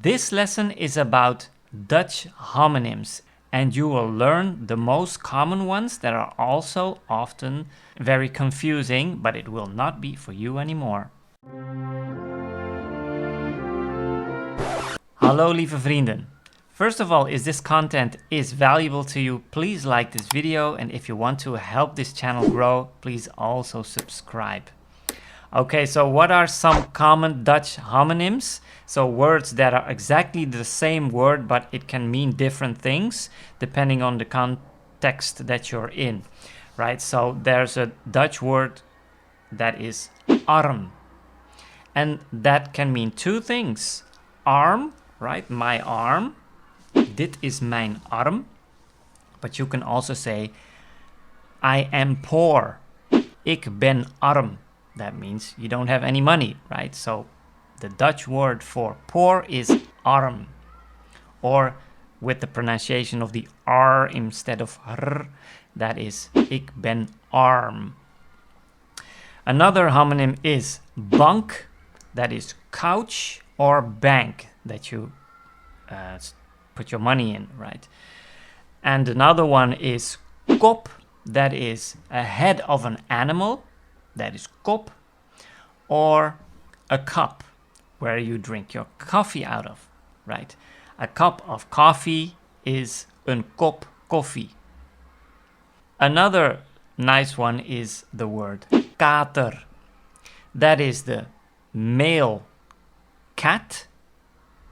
This lesson is about Dutch homonyms, and you will learn the most common ones that are also often very confusing, but it will not be for you anymore. Hallo lieve vrienden. First of all, if this content is valuable to you, please like this video, and if you want to help this channel grow, please also subscribe. Okay, so what are some common Dutch homonyms? So words that are exactly the same word, but it can mean different things depending on the context that you're in, right? So there's a Dutch word that is arm, and that can mean two things. Arm, right? My arm. Dit is mijn arm. But you can also say, I am poor. Ik ben arm. That means you don't have any money, right? So the Dutch word for poor is arm. Or with the pronunciation of the R instead of R, that is ik ben arm. Another homonym is bunk, that is couch, or bank, that you put your money in, right? And another one is kop, that is a head of an animal, that is kop, or a cup, where you drink your coffee out of, right? A cup of coffee is een kop koffie. Another nice one is the word kater. That is the male cat.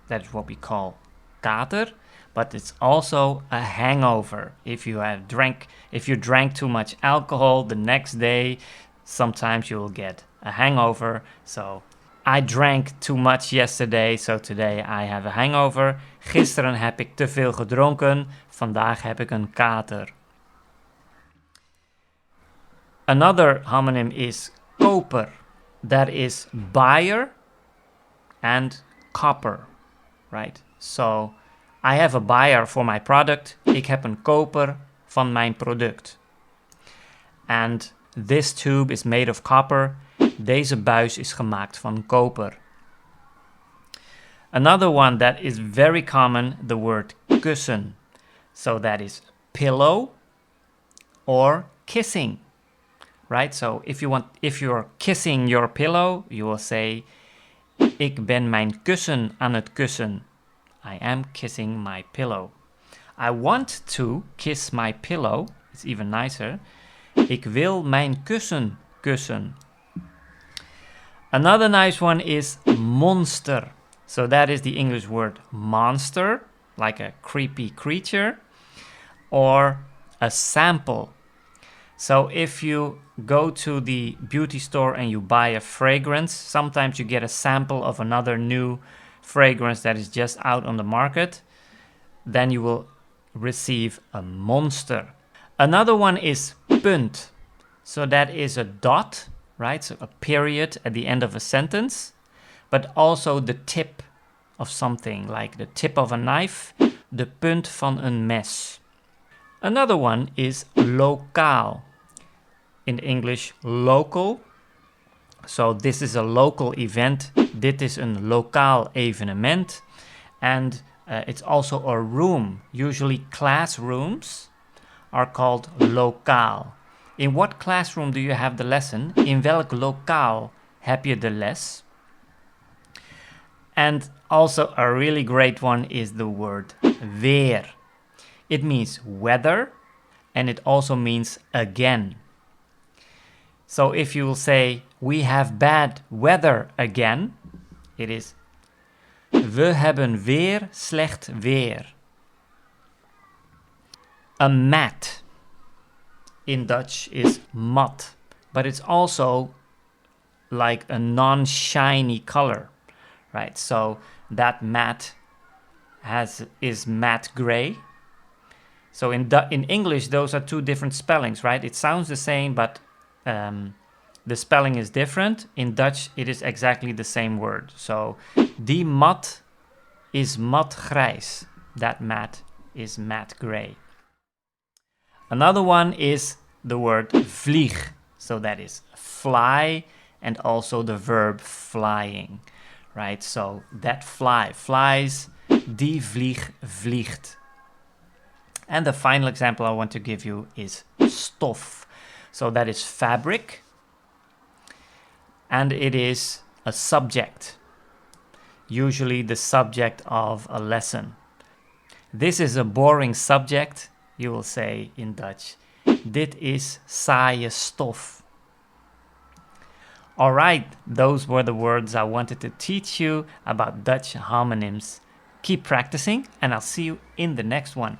That is what we call kater, but it's also a hangover. If you drank too much alcohol the next day, sometimes you will get a hangover. So I drank too much yesterday, so today I have a hangover. Gisteren heb ik te veel gedronken, vandaag heb ik een kater. Another homonym is koper. That is buyer and copper, right? So I have a buyer for my product. Ik heb een koper van mijn product. And this tube is made of copper. Deze buis is gemaakt van koper. Another one that is very common, the word kussen. So that is pillow or kissing, right? So if you're kissing your pillow, you will say, ik ben mijn kussen aan het kussen. I am kissing my pillow. I want to kiss my pillow. It's even nicer. Ik wil mijn kussen kussen. Another nice one is monster. So that is the English word monster, like a creepy creature, or a sample. So if you go to the beauty store and you buy a fragrance, sometimes you get a sample of another new fragrance that is just out on the market. Then you will receive a monster. Another one is punt. So that is a dot, right? So a period at the end of a sentence, but also the tip of something, like the tip of a knife, de punt van een mes. Another one is lokaal. In English, local. So this is a local event. Dit is een lokaal evenement. And it's also a room. Usually classrooms are called lokaal. In what classroom do you have the lesson? In welk lokaal heb je de les? And also a really great one is the word weer. It means weather, and it also means again. So if you will say, we have bad weather again, it is, we hebben weer slecht weer. A mat in Dutch is mat, but it's also like a non-shiny color, right? So that mat is matte gray. So in English, those are two different spellings, right? It sounds the same, but the spelling is different. In Dutch, it is exactly the same word. So die mat is mat grijs. That mat is matte gray. Another one is the word vlieg. So that is fly, and also the verb flying, right? So that fly flies, die vlieg vliegt. And the final example I want to give you is stof. So that is fabric, and it is a subject, usually the subject of a lesson. This is a boring subject, you will say in Dutch. Dit is saaie stof. All right, those were the words I wanted to teach you about Dutch homonyms. Keep practicing, and I'll see you in the next one.